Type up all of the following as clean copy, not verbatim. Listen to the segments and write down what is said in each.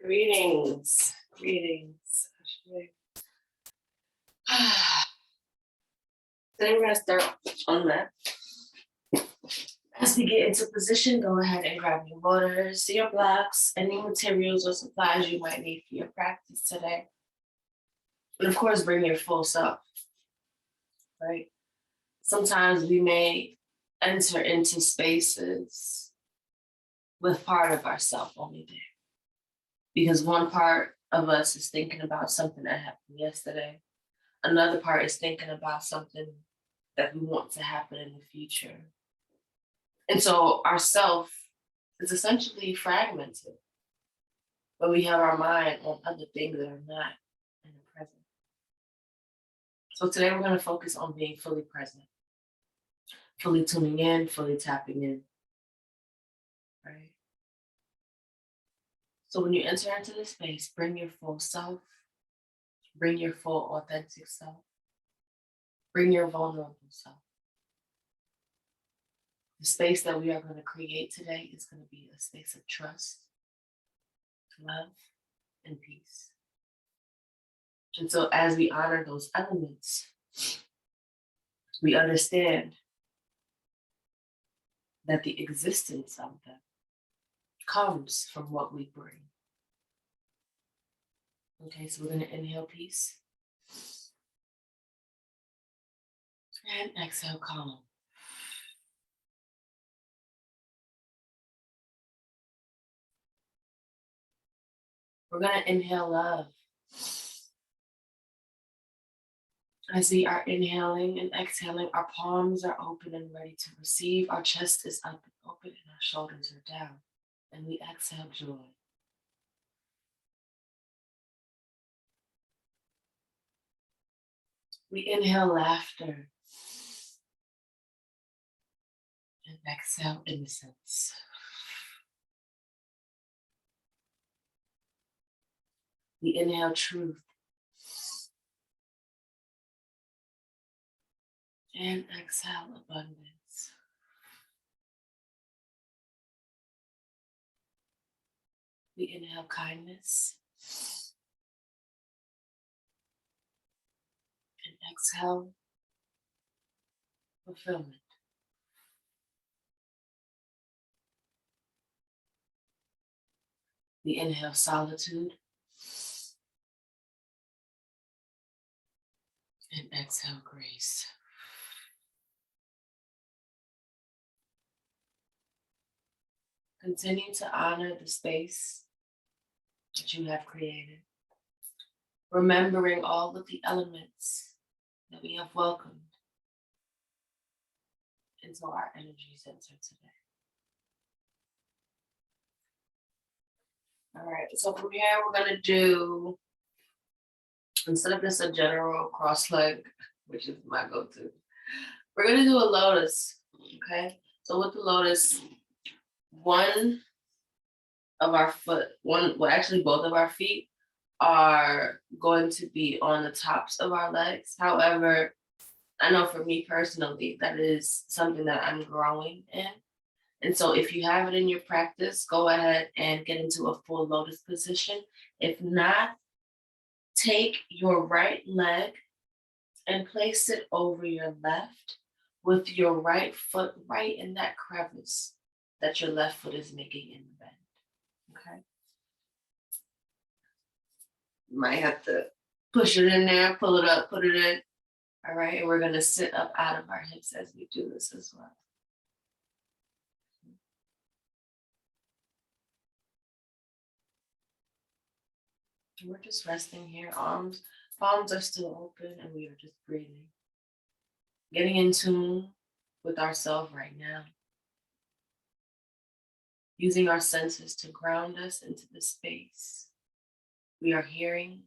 Greetings. Greetings. Today we're going to start on that. As we get into position, go ahead and grab your waters, your blocks, any materials or supplies you might need for your practice today. And of course, bring your full self, right? Sometimes we may enter into spaces with part of ourself only there. Because one part of us is thinking about something that happened yesterday. Another part is thinking about something that we want to happen in the future. And so our self is essentially fragmented, but we have our mind on other things that are not in the present. So today we're going to focus on being fully present, fully tuning in, fully tapping in, right? So when you enter into this space, bring your full self, bring your full authentic self, bring your vulnerable self. The space that we are going to create today is going to be a space of trust, love, and peace. And so as we honor those elements, we understand that the existence of them comes from what we bring. Okay, so we're going to inhale peace. And exhale calm. We're going to inhale love. As we are inhaling and exhaling, our palms are open and ready to receive. Our chest is up and open and our shoulders are down. And we exhale joy. We inhale laughter. And exhale innocence. We inhale truth. And exhale abundance. We inhale kindness. And exhale fulfillment. We inhale solitude. And exhale grace. Continue to honor the space that you have created, remembering all of the elements that we have welcomed into our energy center today. All right, so from here we're going to do, instead of just a general cross leg, which is my go-to, we're going to do a lotus, okay? So with the lotus, one of our foot, actually both of our feet are going to be on the tops of our legs. However, I know for me personally, that is something that I'm growing in. And so if you have it in your practice, go ahead and get into a full lotus position. If not, take your right leg and place it over your left with your right foot right in that crevice that your left foot is making in the bend, okay? You might have to push it in there, pull it up, put it in. All right, and we're gonna sit up out of our hips as we do this as well. And we're just resting here, palms are still open, and we are just breathing. Getting in tune with ourselves right now. Using our senses to ground us into the space. We are hearing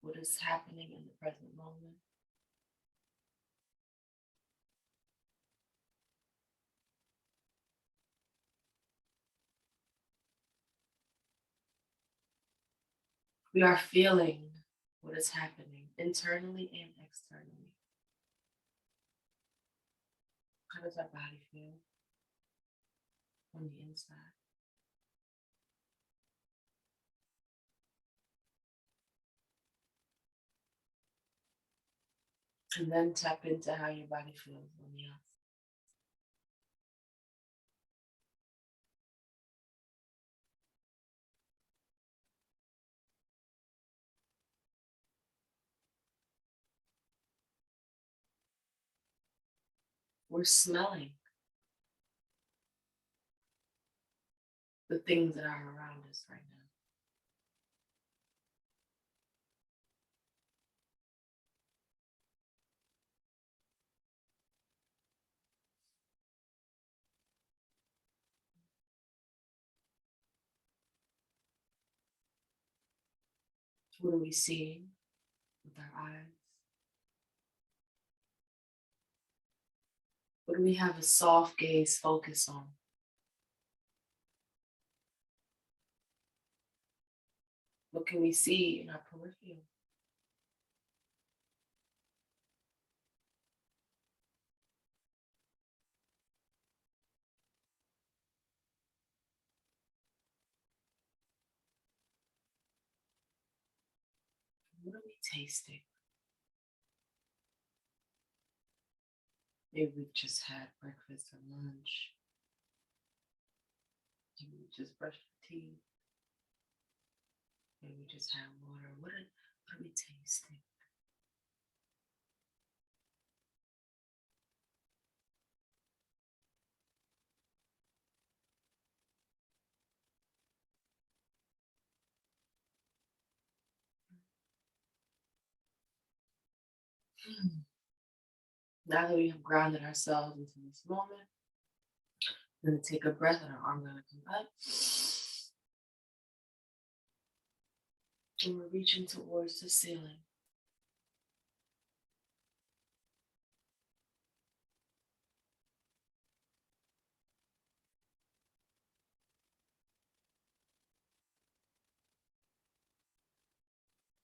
what is happening in the present moment. We are feeling what is happening internally and externally. How does our body feel on the inside? And then tap into how your body feels on the outside. We're smelling the things that are around us right now. What are we seeing with our eyes? What do we have a soft gaze focus on? What can we see in our peripheral? What are we tasting? Maybe we've just had breakfast or lunch. Maybe we just brushed our teeth. Maybe we just had water. What are we tasting? Now that we have grounded ourselves into this moment, we're going to take a breath and our arm going to come up. And we're reaching towards the ceiling.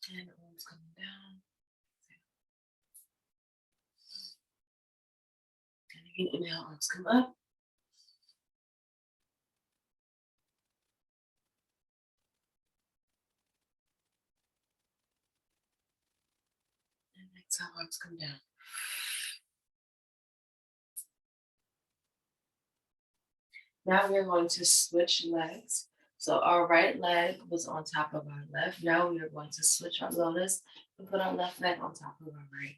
And arms coming down. And again, inhale, arms come up. And exhale, arms come down. Now we're going to switch legs. So our right leg was on top of our left. Now we are going to switch our lotus and put our left leg on top of our right.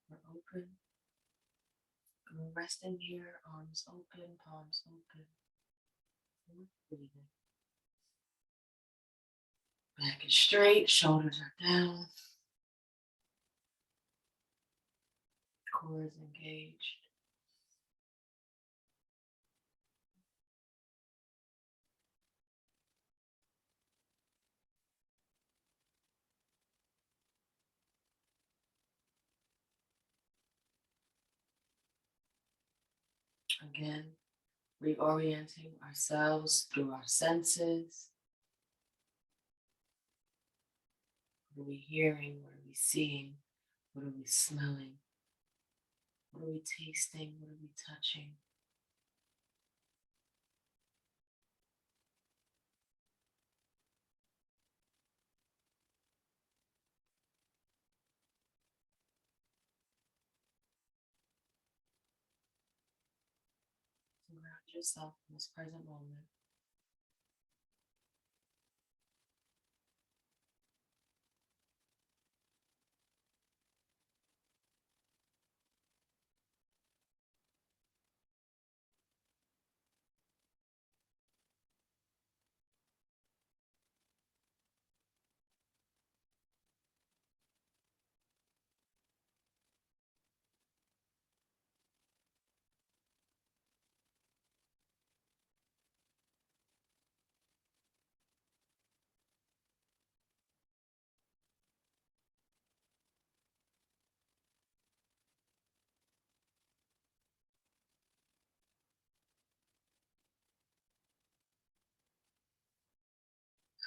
We're open. And we're resting here, arms open, palms open. And we're breathing. Back is straight, shoulders are down. Core is engaged. Again, reorienting ourselves through our senses. What are we hearing? What are we seeing? What are we smelling? What are we tasting? What are we touching? Ground yourself in this present moment.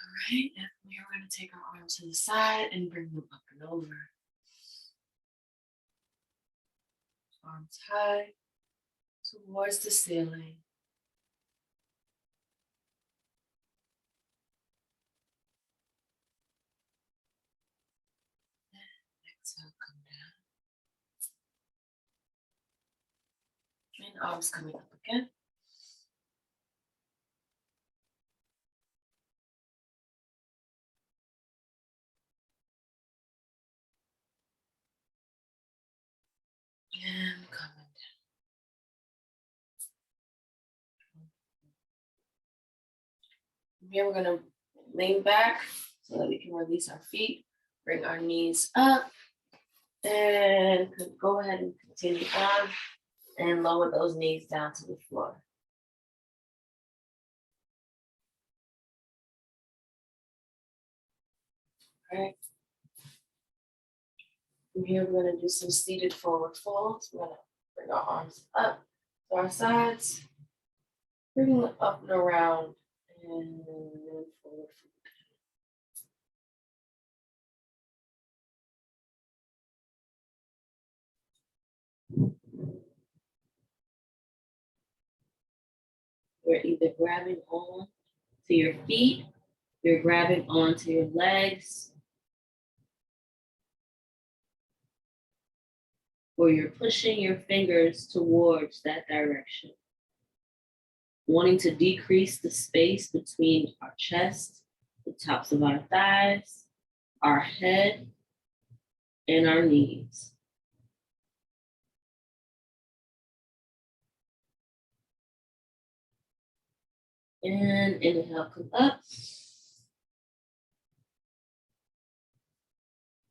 All right, and we are going to take our arms to the side and bring them up and over. arms high towards the ceiling. Exhale, come down. And arms coming up again. And coming down. Here we're gonna lean back so that we can release our feet. Bring our knees up. And go ahead and continue on and lower those knees down to the floor. All right. From here, we're going to do some seated forward folds. We're going to bring our arms up to our sides, bring them up and around, and then forward. You're either grabbing on to your feet, you're grabbing onto your legs, or you're pushing your fingers towards that direction. Wanting to decrease the space between our chest, the tops of our thighs, our head, and our knees. And inhale, come up.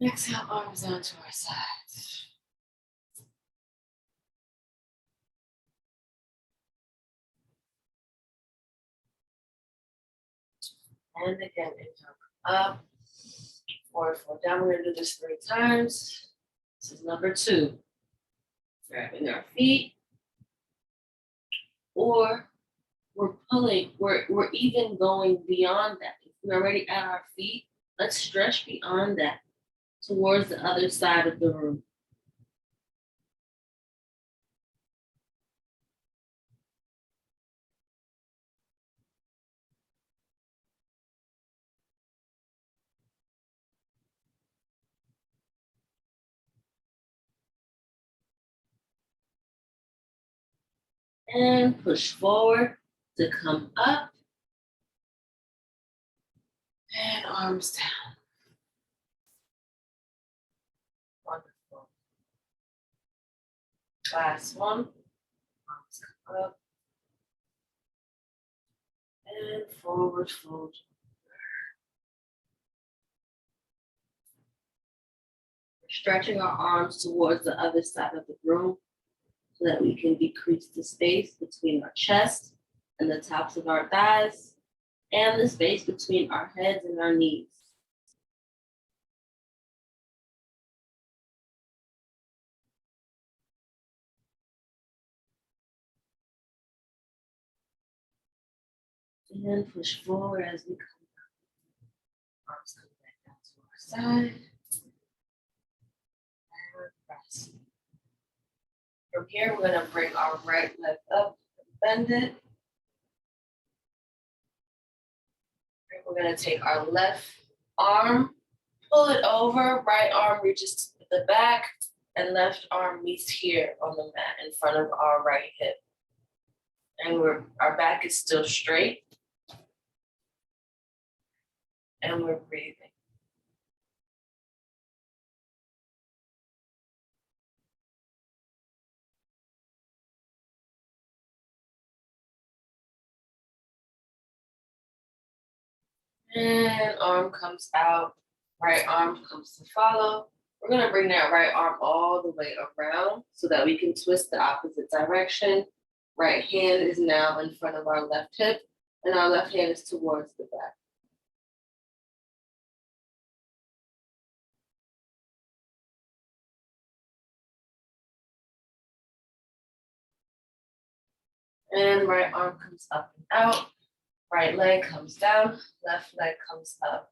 Exhale, arms onto our sides. And again, inhale, come up. Forward, fold down. We're gonna do this 3 times. This is number 2. Grabbing our feet. Or we're pulling, we're even going beyond that. If we're already at our feet, let's stretch beyond that towards the other side of the room. And push forward to come up. And arms down. Wonderful. Last one. Arms come up. And forward fold. We're stretching our arms towards the other side of the room so that we can decrease the space between our chest and the tops of our thighs and the space between our heads and our knees. And push forward as we come down. Arms come back down to our side. And press. From here, we're going to bring our right leg up, bend it. And we're going to take our left arm, pull it over, right arm reaches to the back, and left arm meets here on the mat in front of our right hip. And our back is still straight. And we're breathing. And arm comes out, right arm comes to follow. We're gonna bring that right arm all the way around so that we can twist the opposite direction. Right hand is now in front of our left hip, and our left hand is towards the back. And right arm comes up and out. Right leg comes down, left leg comes up.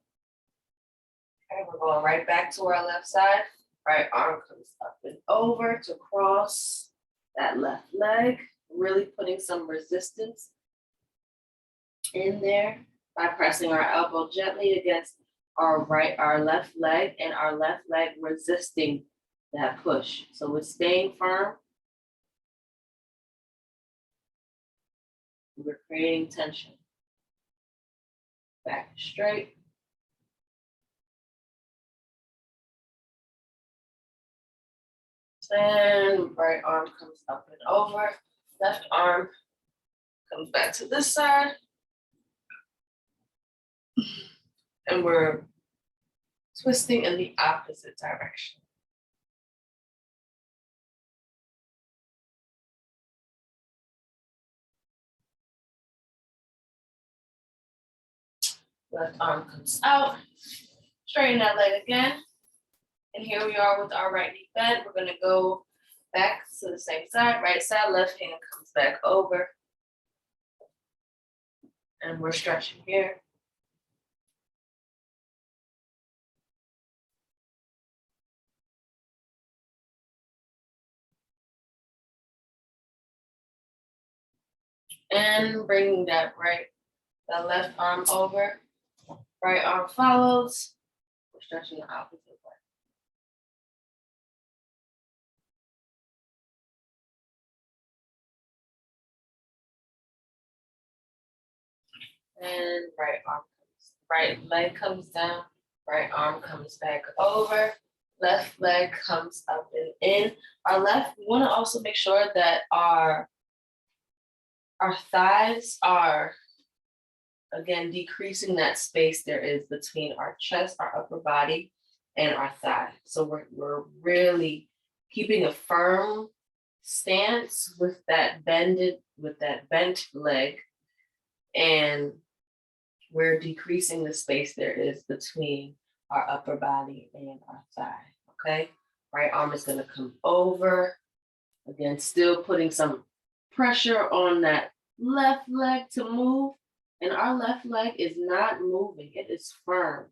Okay, we're going right back to our left side. Right arm comes up and over to cross. that left leg, really putting some resistance in there by pressing our elbow gently against our left leg, and our left leg resisting that push. So we're staying firm. We're creating tension. Back straight. And right arm comes up and over. Left arm comes back to this side. And we're twisting in the opposite direction. Left arm comes out. Straighten that leg again. And here we are with our right knee bent. We're going to go back to the same side. Right side, left hand comes back over. And we're stretching here. And bringing that left arm over. Right arm follows. We're stretching the opposite way. And right leg comes down. Right arm comes back over. Left leg comes up and in. Our left, we want to also make sure that our thighs are, again, decreasing that space there is between our chest, our upper body, and our thigh. So we're really keeping a firm stance with that bent leg, and we're decreasing the space there is between our upper body and our thigh, okay? Right arm is gonna come over. Again, still putting some pressure on that left leg to move. And our left leg is not moving, it is firm.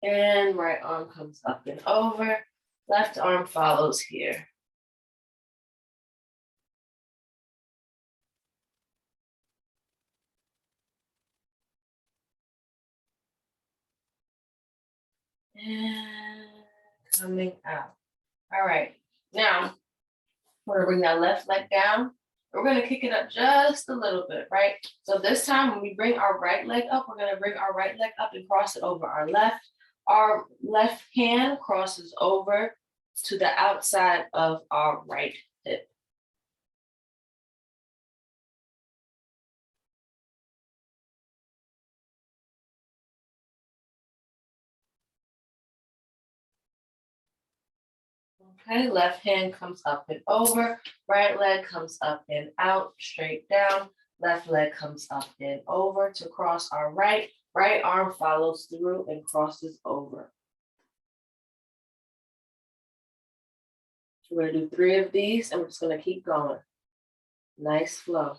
And right arm comes up and over. Left arm follows here. And coming out. All right, now we're gonna bring that left leg down. We're gonna kick it up just a little bit, right? So this time when we bring our right leg up, we're gonna bring our right leg up and cross it over our left. Our left hand crosses over to the outside of our right hip. Okay, left hand comes up and over, right leg comes up and out, straight down, left leg comes up and over to cross our right arm follows through and crosses over. We're gonna do 3 of these and we're just gonna keep going. Nice flow.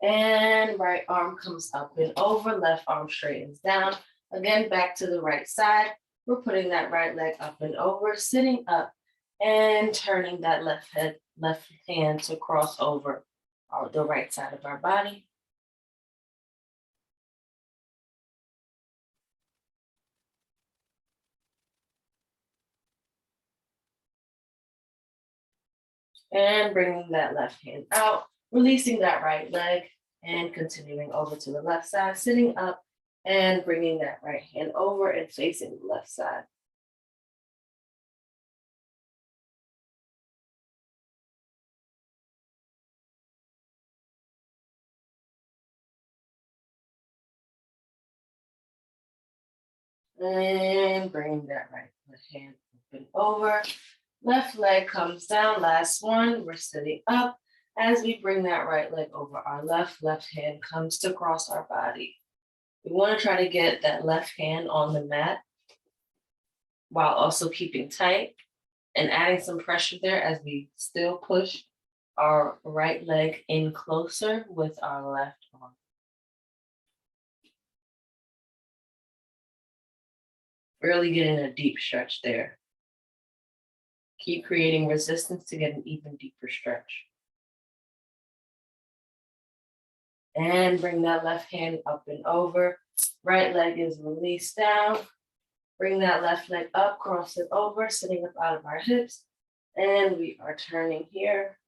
And right arm comes up and over, left arm straightens down. Again, back to the right side. We're putting that right leg up and over, sitting up and turning that left hand to cross over the right side of our body. And bringing that left hand out, releasing that right leg and continuing over to the left side, sitting up and bringing that right hand over and facing the left side. And bringing that right hand up and over. Left leg comes down, last one, we're sitting up. As we bring that right leg over our left hand comes to cross our body. We want to try to get that left hand on the mat while also keeping tight. and adding some pressure there as we still push our right leg in closer with our left arm. Really getting a deep stretch there. Keep creating resistance to get an even deeper stretch. And bring that left hand up and over. Right leg is released down. Bring that left leg up, cross it over, sitting up out of our hips. And we are turning here.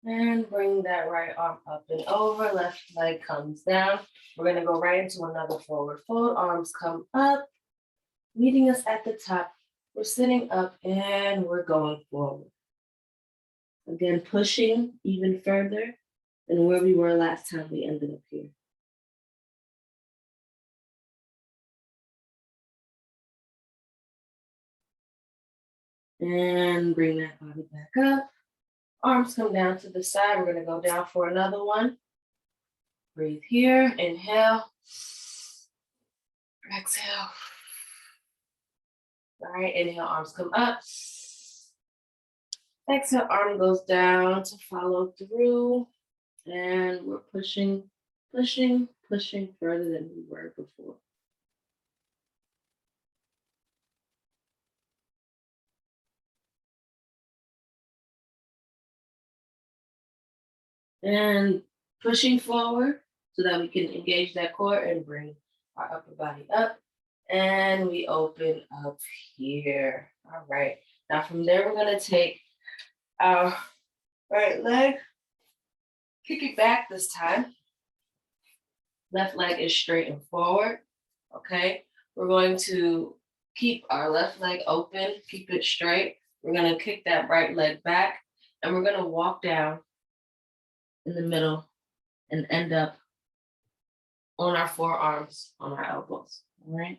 And bring that right arm up and over, left leg comes down. We're gonna go right into another forward fold. Arms come up, meeting us at the top. We're sitting up and we're going forward. Again, pushing even further than where we were last time we ended up here. And bring that body back up. Arms come down to the side. We're gonna go down for another one. Breathe here, inhale. Exhale. All right, inhale, arms come up. Exhale, arm goes down to follow through. And we're pushing, pushing, pushing further than we were before. And pushing forward so that we can engage that core and bring our upper body up. And we open up here. All right. Now from there, we're going to take our right leg, kick it back this time. Left leg is straight and forward. Okay. We're going to keep our left leg open, keep it straight. We're going to kick that right leg back and we're going to walk down in the middle and end up on our forearms, on our elbows. All right.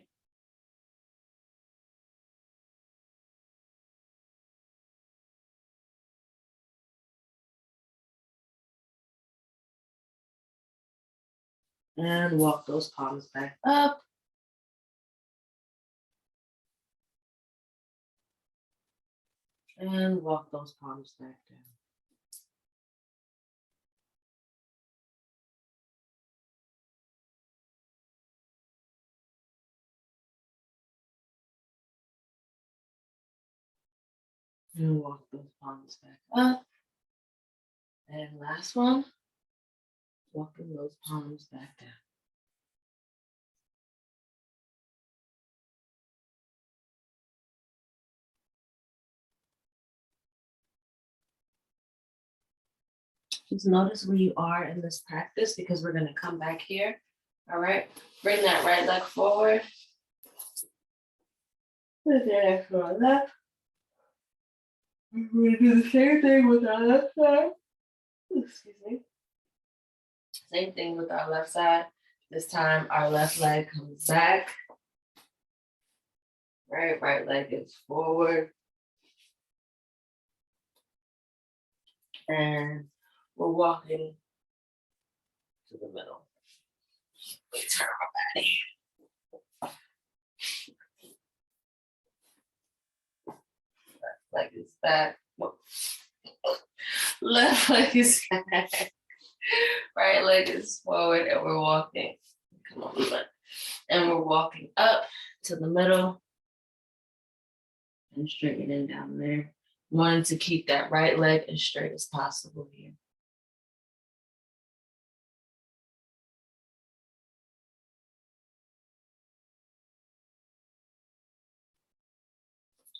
And walk those palms back up. And walk those palms back down. And walk those palms back up. And last one, walking those palms back down. Just notice where you are in this practice because we're going to come back here. All right. Bring that right leg forward. Put it there for our left. We're going to do the same thing with our left side. Excuse me. Same thing with our left side. This time our left leg comes back. Right leg is forward. And we're walking to the middle. We turn our body. Left leg is back. Left leg is back. Right leg is forward and we're walking. Come on, and we're walking up to the middle and straightening down there. Wanting to keep that right leg as straight as possible here.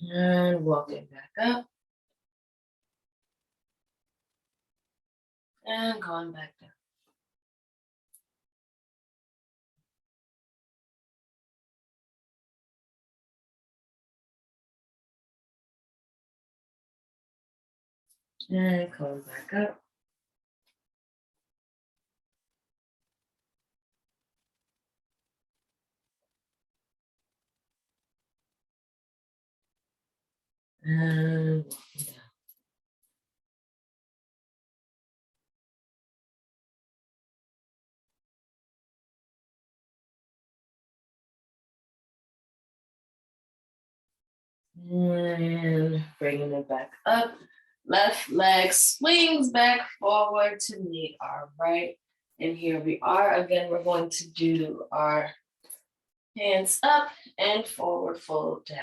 And walking back up. And going back down. And coming back up. And walking down. And bringing it back up. Left leg swings back forward to meet our right. And here we are. Again, we're going to do our hands up and forward fold down.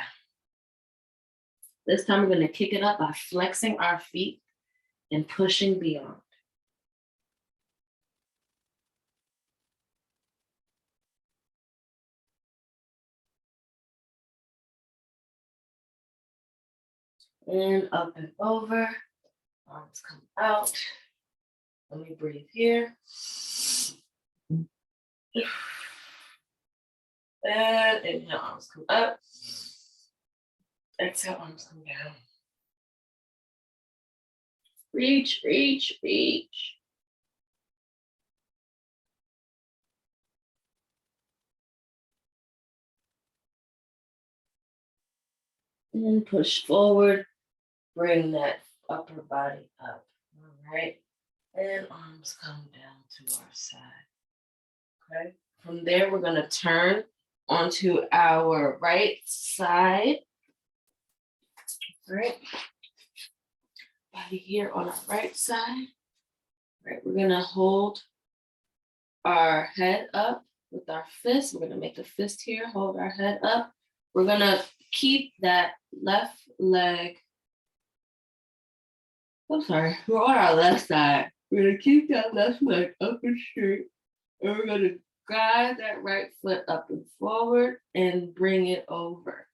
This time we're going to kick it up by flexing our feet and pushing beyond. And up and over. Arms come out. Let me breathe here. And inhale, arms come up. Exhale, arms come down. Reach, reach, reach. And push forward. Bring that upper body up. All right. And arms come down to our side. Okay. From there, we're going to turn onto our right side. All right. Body here on our right side. All right. We're going to hold our head up with our fist. We're going to make a fist here. Hold our head up. We're going to keep that left leg. I'm sorry. We're on our left side. We're going to keep that left leg up and straight. And we're going to guide that right foot up and forward and bring it over.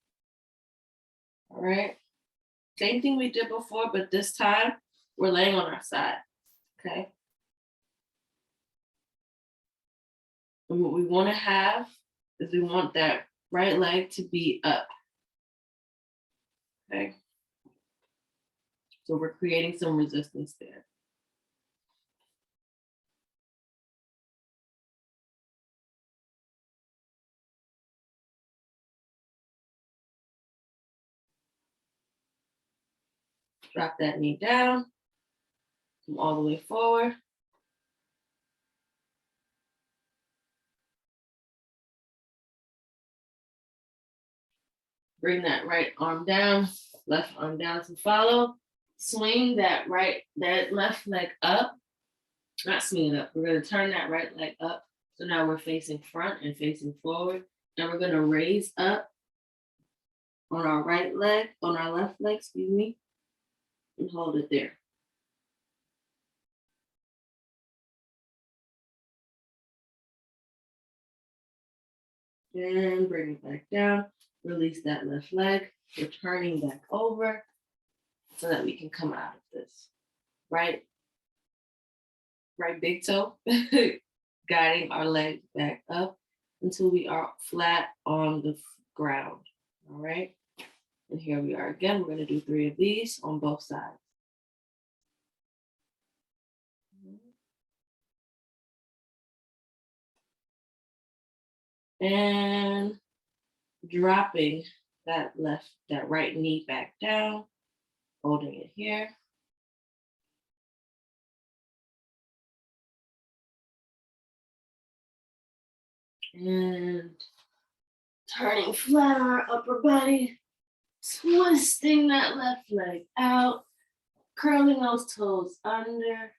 All right. Same thing we did before, but this time we're laying on our side. Okay. And what we want to have is we want that right leg to be up. Okay. So we're creating some resistance there. Drop that knee down. Come all the way forward. Bring that right arm down, left arm down to follow. Swing that left leg up. Not swing it up. We're going to turn that right leg up. So now we're facing front and facing forward. And we're going to raise up on our right leg, on our left leg, excuse me, and hold it there. And bring it back down. Release that left leg. We're turning back over so that we can come out of this. Right big toe, guiding our legs back up until we are flat on the ground. All right. And here we are again. We're going to do 3 of these on both sides. And dropping that right knee back down, holding it here. And turning flat on our upper body, twisting that left leg out, curling those toes under.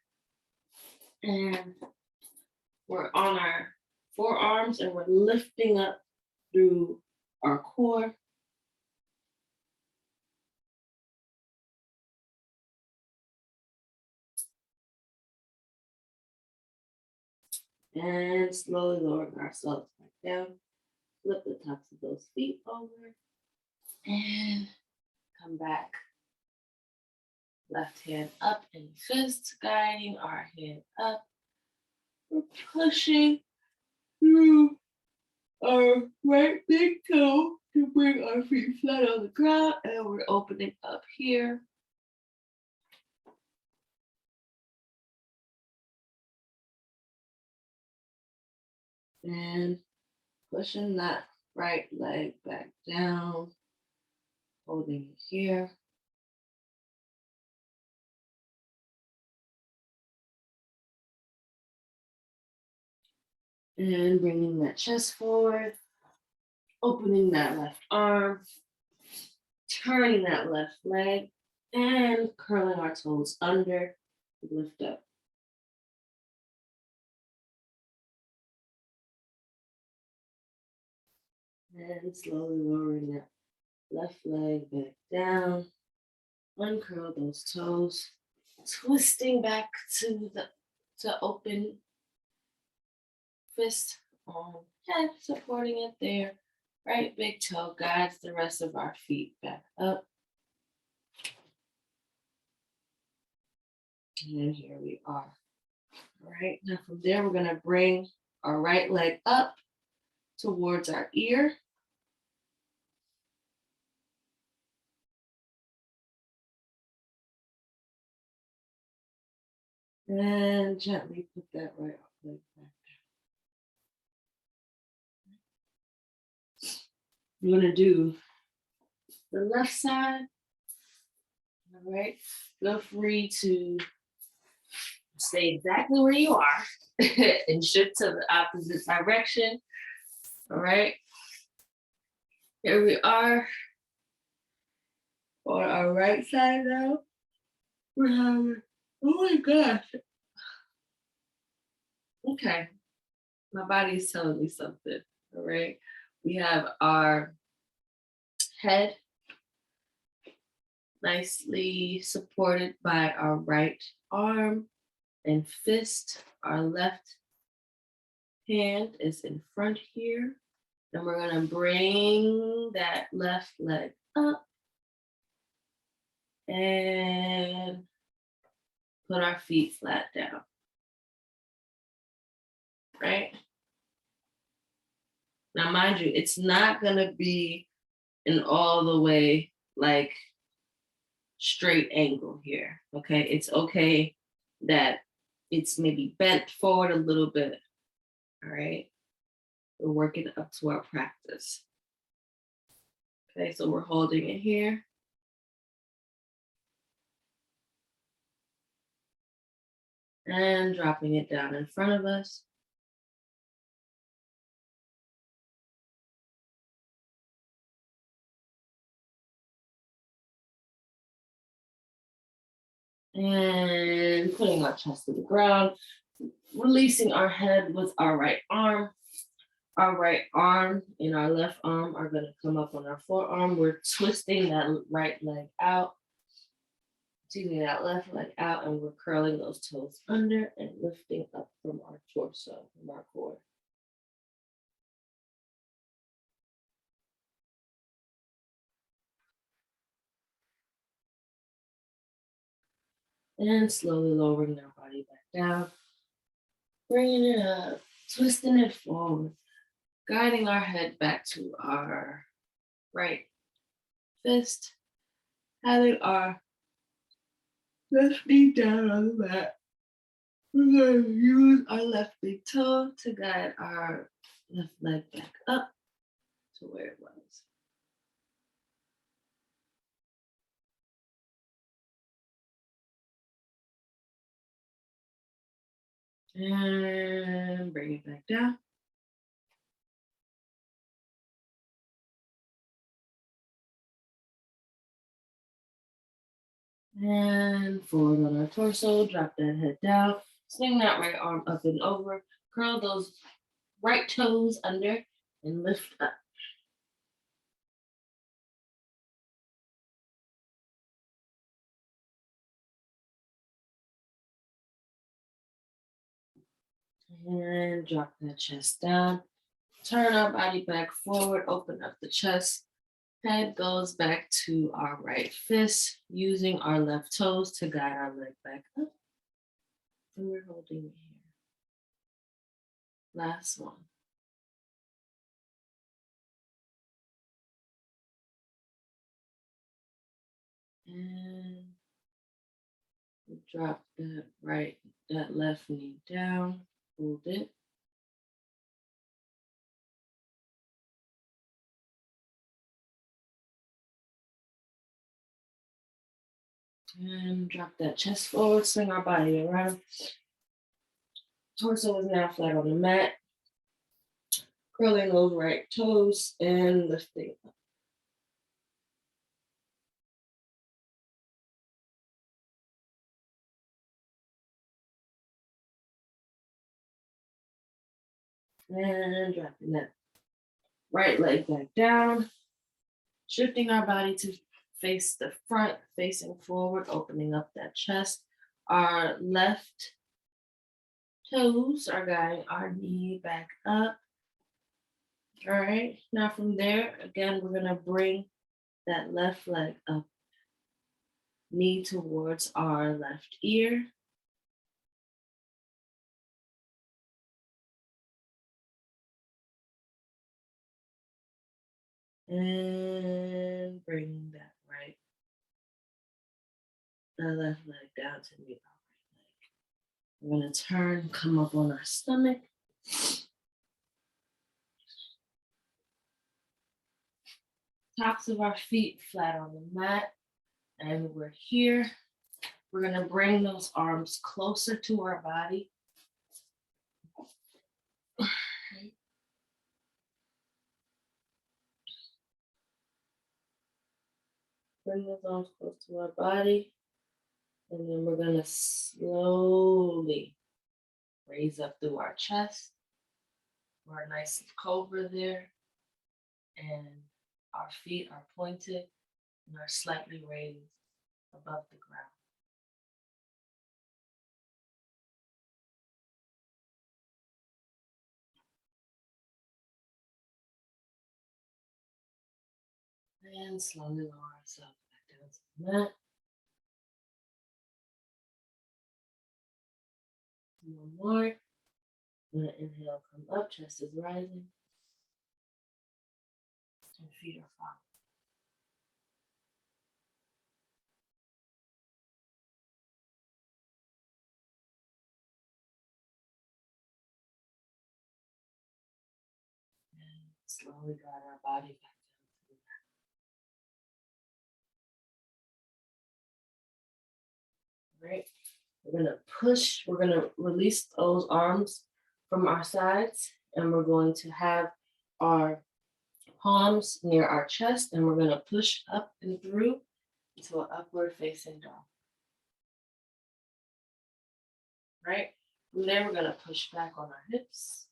And we're on our forearms and we're lifting up through our core. And slowly lowering ourselves back down. Flip the tops of those feet over. And come back. Left hand up in fist, guiding our hand up. We're pushing through our right big toe to bring our feet flat on the ground, and we're opening up here. And pushing that right leg back down, holding it here. And bringing that chest forward, opening that left arm, turning that left leg, and curling our toes under, lift up. And slowly lowering that left leg back down, uncurl those toes, twisting back to open fist on head, supporting it there. Right big toe guides the rest of our feet back up. And here we are. All right, now from there, we're gonna bring our right leg up towards our ear. And gently put that right leg back down. We're gonna do the left side. All right, feel free to stay exactly where you are and shift to the opposite direction. All right, here we are on our right side now. We're having, oh my gosh. Okay, my body's telling me something. All right, we have our head nicely supported by our right arm and fist. Our left hand is in front here. And we're gonna bring that left leg up and put our feet flat down, right? Now, mind you, it's not gonna be an all the way like straight angle here, okay? It's okay that it's maybe bent forward a little bit, all right? We're working up to our practice. Okay, so we're holding it here. And dropping it down in front of us. And putting our chest to the ground, releasing our head with our right arm. Our right arm and our left arm are going to come up on our forearm. We're twisting that right leg out, taking that left leg out, and we're curling those toes under and lifting up from our torso, from our core. And slowly lowering our body back down, bringing it up, twisting it forward, guiding our head back to our right fist, having our left knee down on the mat. We're going to use our left big toe to guide our left leg back up to where it was. And bring it back down. And forward on our torso, drop that head down, swing that right arm up and over, curl those right toes under and lift up. And drop that chest down. Turn our body back forward, open up the chest. Head goes back to our right fist, using our left toes to guide our leg back up. And we're holding it here. Last one. And drop that left knee down, hold it. And drop that chest forward, swing our body around. Torso is now flat on the mat. Curling those right toes and lifting up. And dropping that right leg back down. Shifting our body to face the front, facing forward, opening up that chest. Our left toes are guiding our knee back up. All right, now from there, again, we're gonna bring that left leg up, knee towards our left ear. And bring that the left leg down to meet our right leg. We're gonna turn, come up on our stomach. Tops of our feet flat on the mat. And we're here. We're gonna bring those arms closer to our body. Bring those arms close to our body. And then we're gonna slowly raise up through our chest. We're nice cobra there. And our feet are pointed and are slightly raised above the ground. And slowly lower ourselves back down to the mat. One more. I'm gonna inhale, come up, chest is rising. And feet are falling. And slowly guide our body back down to the mat. All right. We're gonna push, we're gonna release those arms from our sides, and we're going to have our palms near our chest, and we're gonna push up and through into an upward facing dog. Right? From there, we're gonna push back on our hips.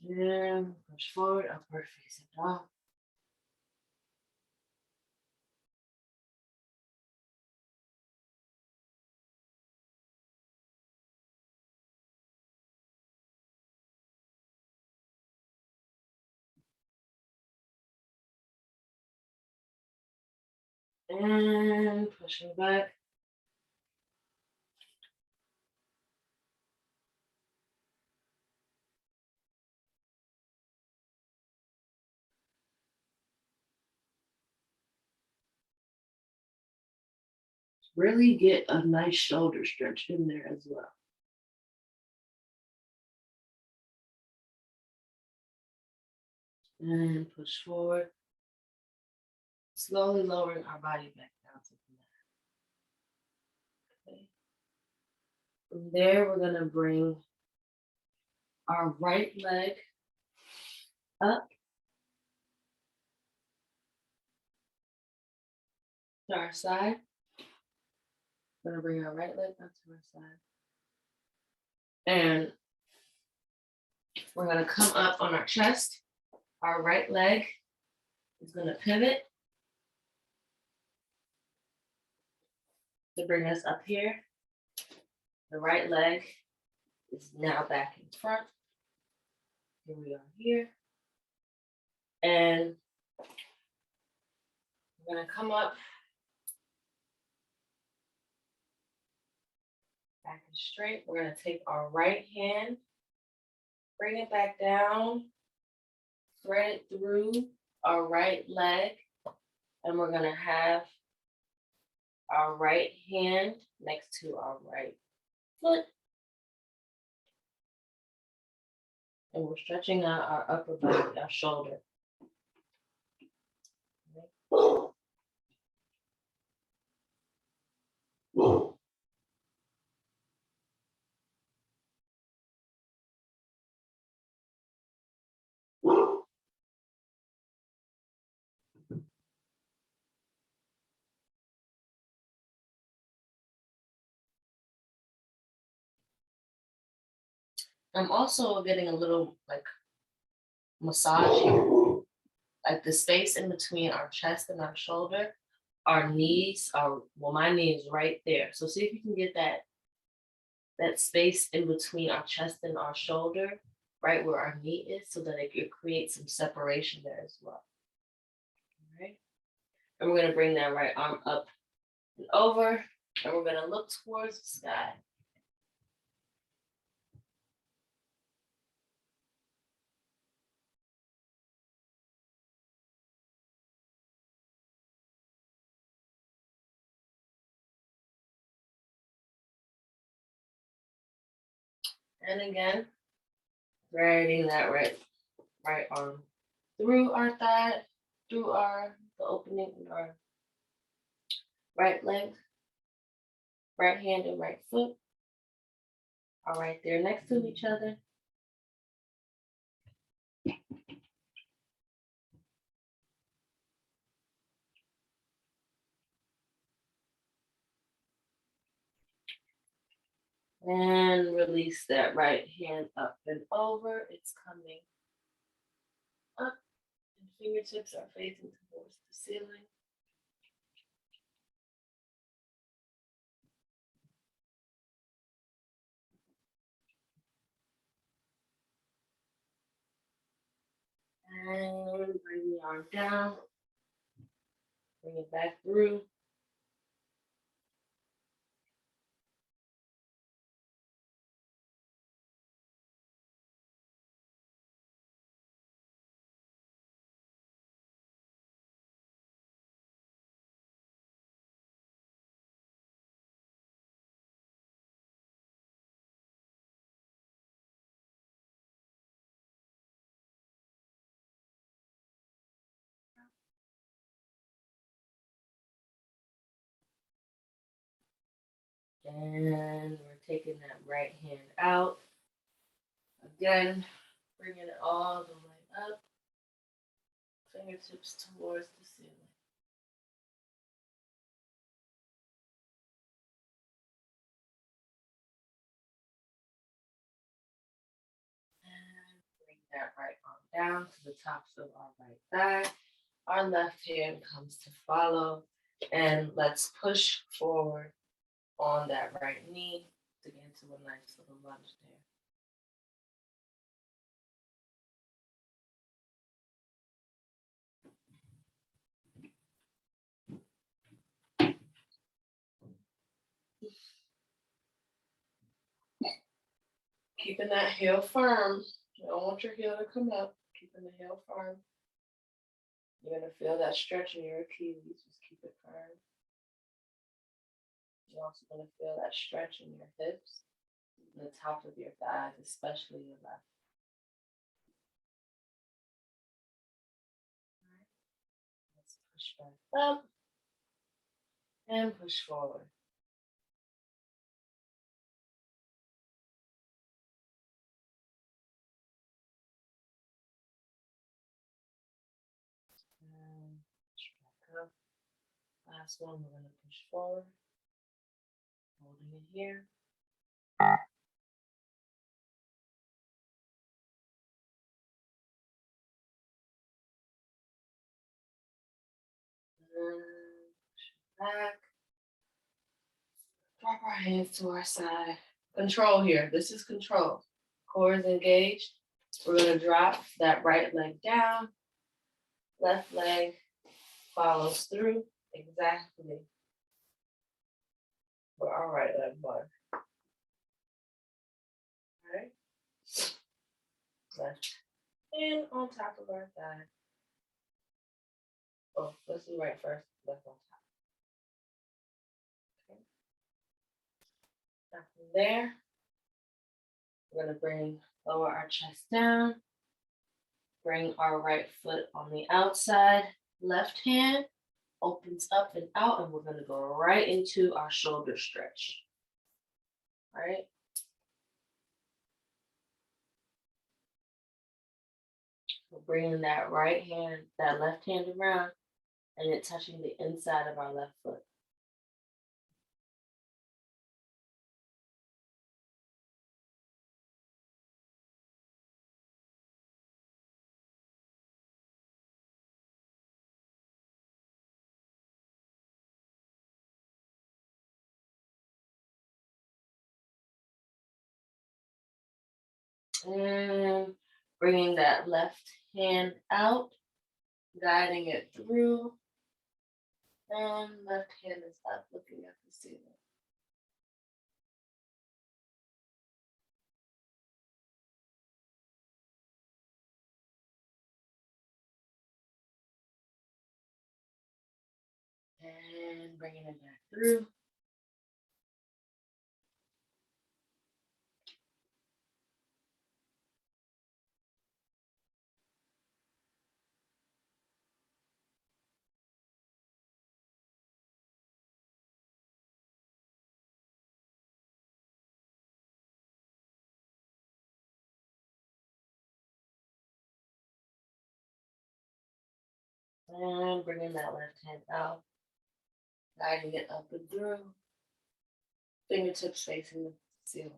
And push forward, upward facing dog. And pushing back. Really get a nice shoulder stretch in there as well. And push forward. Slowly lowering our body back down to the mat. Okay. From there, we're gonna bring our right leg up to our side. We're gonna bring our right leg up to our side. And we're gonna come up on our chest. Our right leg is gonna pivot to bring us up here. The right leg is now back in front. Here we are here. And we're gonna come up back and straight. We're gonna take our right hand, bring it back down, thread it through our right leg, and we're gonna have our right hand next to our right foot. And we're stretching out our upper body, our shoulder. I'm also getting a little like massage here, like the space in between our chest and our shoulder. Our knees are, well, my knee is right there. So see if you can get that space in between our chest and our shoulder, right where our knee is, so that it could create some separation there as well. All right. And we're gonna bring that right arm up and over, and we're gonna look towards the sky. And again, dragging that right arm through our thigh, through the opening in our right leg, right hand and right foot are right there next to each other. And release that right hand up and over. It's coming up, and fingertips are facing towards the ceiling. And bring the arm down, bring it back through. And we're taking that right hand out. Again, bringing it all the way up, fingertips towards the ceiling. And bring that right arm down to the tops of our right thigh. Our left hand comes to follow. And let's push forward on that right knee to get into a nice little lunge there. Keeping that heel firm. You don't want your heel to come up. Keeping the heel firm. You're going to feel that stretch in your Achilles. Just keep it firm. You're also going to feel that stretch in your hips, the top of your thighs, especially your left. All right. Let's push back up and push forward. And push back up. Last one, we're going to push forward, holding it here. And push back. Drop our hands to our side. Control here. This is control. Core is engaged. We're going to drop that right leg down. Left leg follows through exactly where our right leg was. All right. Left hand on top of our thigh. Oh, let's do right first. Left on top. Okay. Now from there, We're gonna lower our chest down, bring our right foot on the outside, left hand opens up and out, and we're gonna go right into our shoulder stretch. All right. We're bringing that left hand around, and it touching the inside of our left foot. And bringing that left hand out, guiding it through, and left hand is up, looking at the ceiling. And bringing it back through. And bringing that left hand out, guiding it up and through, fingertips facing the ceiling.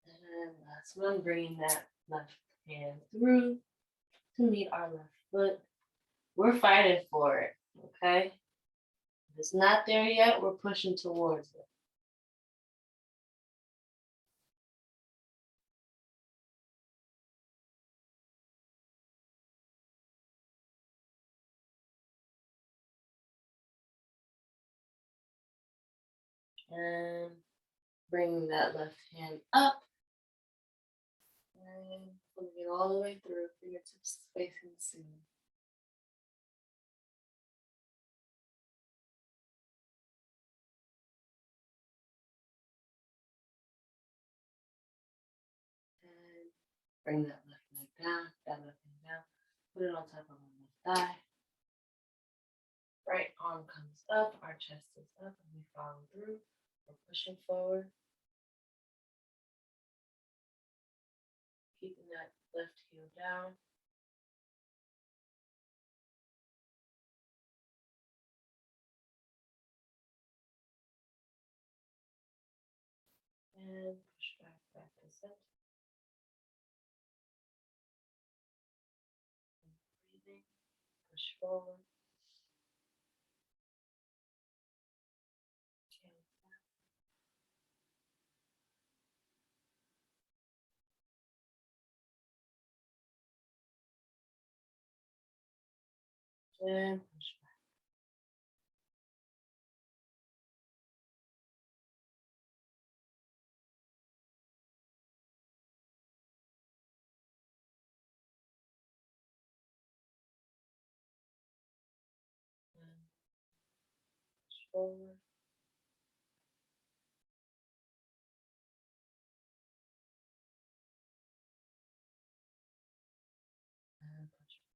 And last one, bringing that left hand through to meet our left foot. We're fighting for it, okay? If it's not there yet, we're pushing towards it. And bringing that left hand up and pulling it all the way through, fingertips facing the ceiling. And bring that left leg down, that left hand down, put it on top of our left thigh. Right arm comes up, our chest is up, and we follow through. We're pushing forward, keeping that left heel down. And push back to center. And breathing, push forward. And push back. And push forward. And push back.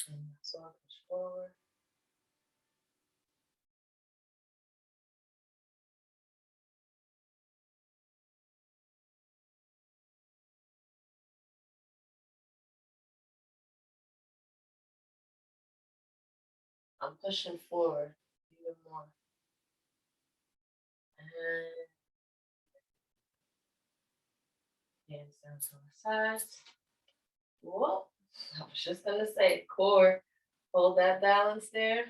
And so I push forward. I'm pushing forward even more. And hands down to our sides. Whoa. I was just gonna say core. Hold that balance there.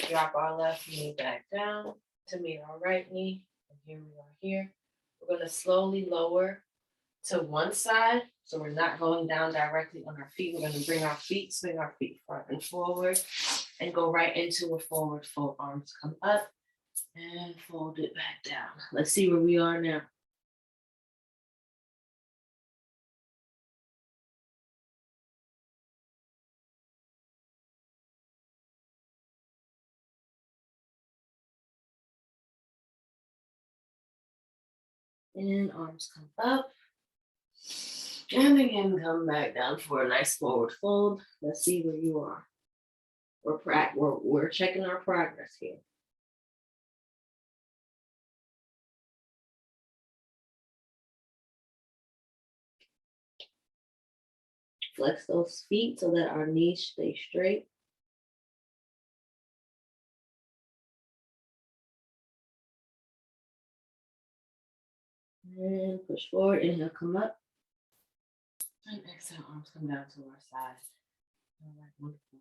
Drop our left knee back down to meet our right knee. And here we are here. We're gonna slowly lower to one side. So we're not going down directly on our feet. We're gonna bring our feet, swing our feet front and forward, and go right into a forward fold. Arms come up and fold it back down. Let's see where we are now. And arms come up. And again, come back down for a nice forward fold. Let's see where you are. We're checking our progress here. Flex those feet so that our knees stay straight. And push forward. Inhale, come up. And exhale, arms come down to our side. All right, wonderful.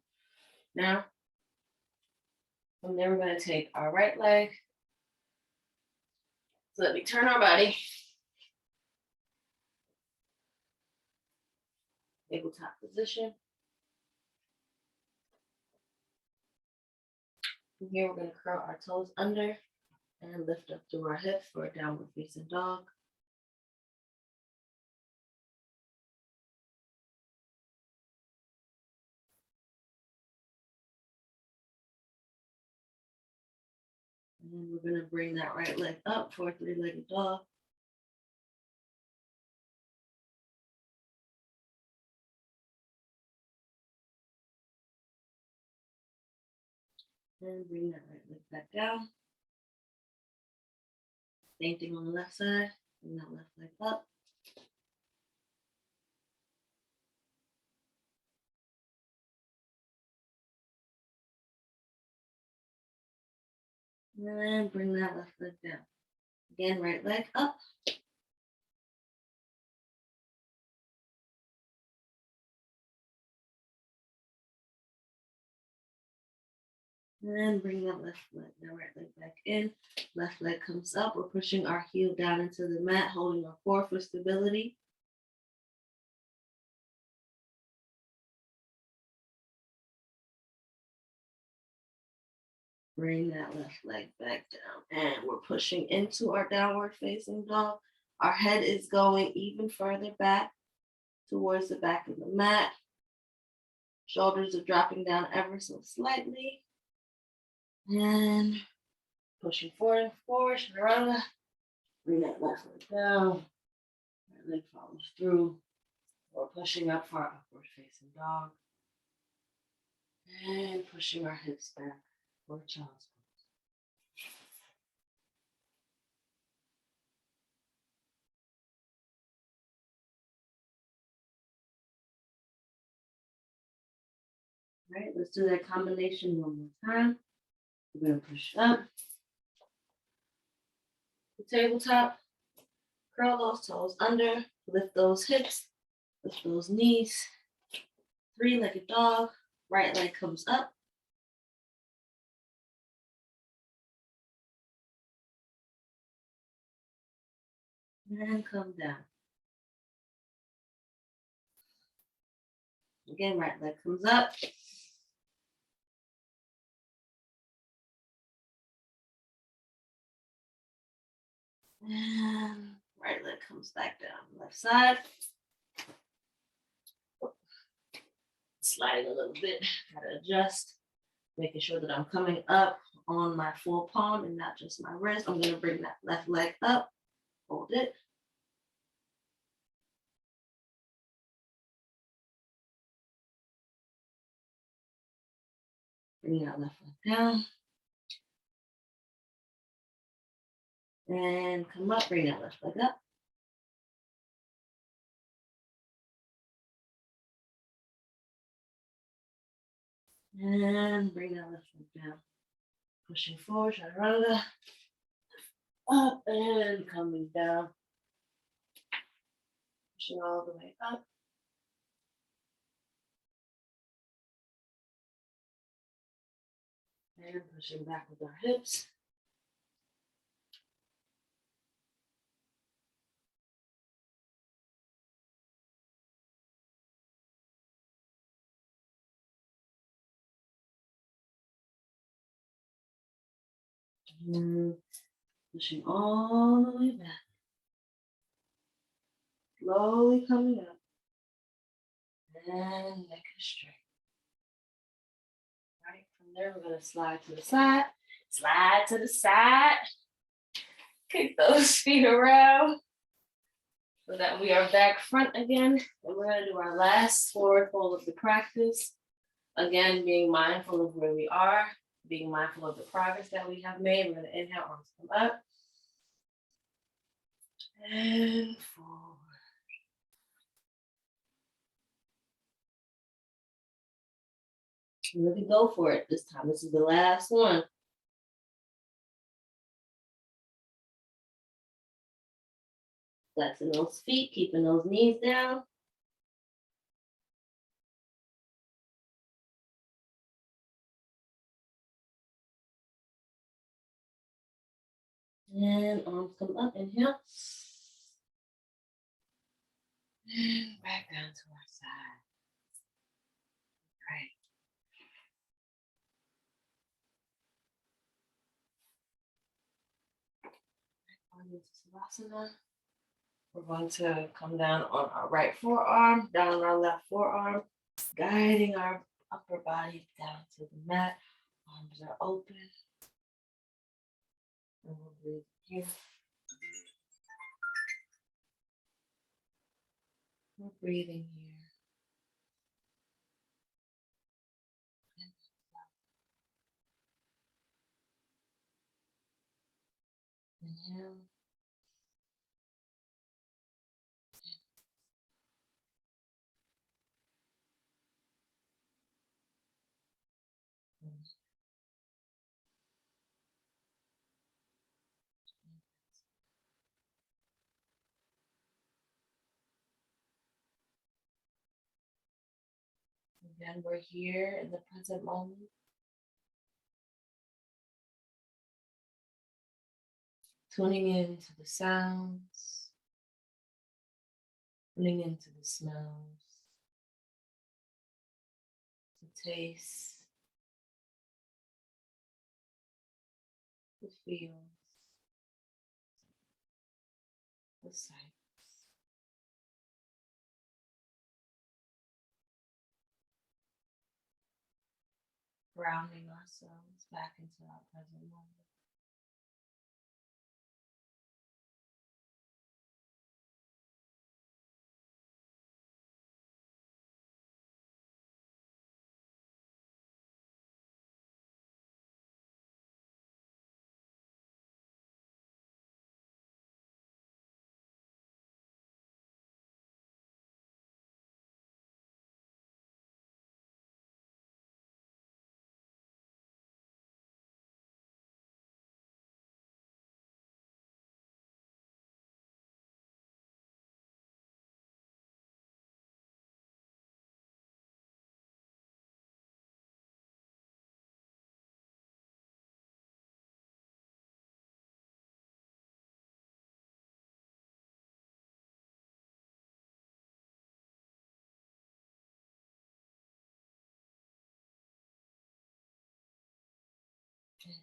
Now, from there, we're going to take our right leg. So let me turn our body. Tabletop position. From here, we're going to curl our toes under and lift up through our hips for a downward facing dog. And then we're going to bring that right leg up for a three-legged dog. And bring that right leg back down. Same thing on the left side. Bring that left leg up. And bring that left leg down. Again, right leg up. And bring that right leg back in. Left leg comes up. We're pushing our heel down into the mat, holding our core for stability. Bring that left leg back down. And we're pushing into our downward facing dog. Our head is going even further back towards the back of the mat. Shoulders are dropping down ever so slightly. And pushing forward, chaturanga. Bring that left leg down. Right leg follows through. We're pushing up for our upward facing dog. And pushing our hips back for child's pose. All right, let's do that combination one more time. We're going to push up. The tabletop. Curl those toes under. Lift those hips. Lift those knees. Three-legged dog. Right leg comes up. And come down. Again, right leg comes up. And right leg comes back down. Left side. Sliding a little bit. Gotta adjust. Making sure that I'm coming up on my full palm and not just my wrist. I'm going to bring that left leg up. Hold it. Bring that left leg down. And come up, bring that left leg up. And bring that left leg down. Pushing forward, chaturanga. Up and coming down. Pushing all the way up. And pushing back with our hips. Pushing all the way back. Slowly coming up. And neck is straight. Right, from there we're gonna slide to the side. Slide to the side. Kick those feet around so that we are back front again. And we're gonna do our last forward fold of the practice. Again, being mindful of where we are, being mindful of the progress that we have made. We're gonna inhale, arms come up. And forward. Really go for it this time. This is the last one. Flexing those feet, keeping those knees down. And arms come up, inhale. And back down to our side. Right. On into Savasana. We're going to come down on our right forearm, down on our left forearm, guiding our upper body down to the mat. Arms are open. And we'll breathe here. We're breathing here. Inhale. Again, we're here in the present moment. Tuning into the sounds, tuning into the smells, the taste, the feels, the sights. Grounding ourselves back into our present moment.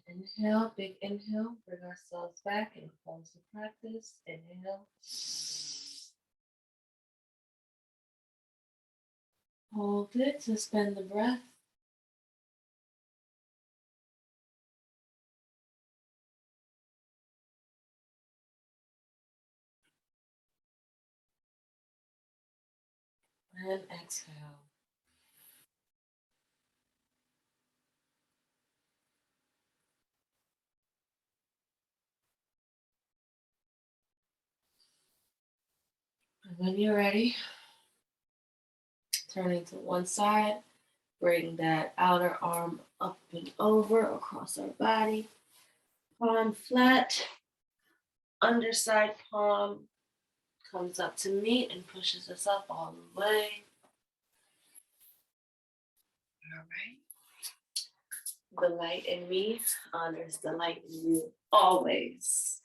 And inhale, big inhale, bring ourselves back and close the practice. Inhale. Hold it, suspend the breath. And exhale. And when you're ready, turning to one side, bring that outer arm up and over across our body. Palm flat, underside palm comes up to meet and pushes us up all the way. All right. The light in me honors the light in you always.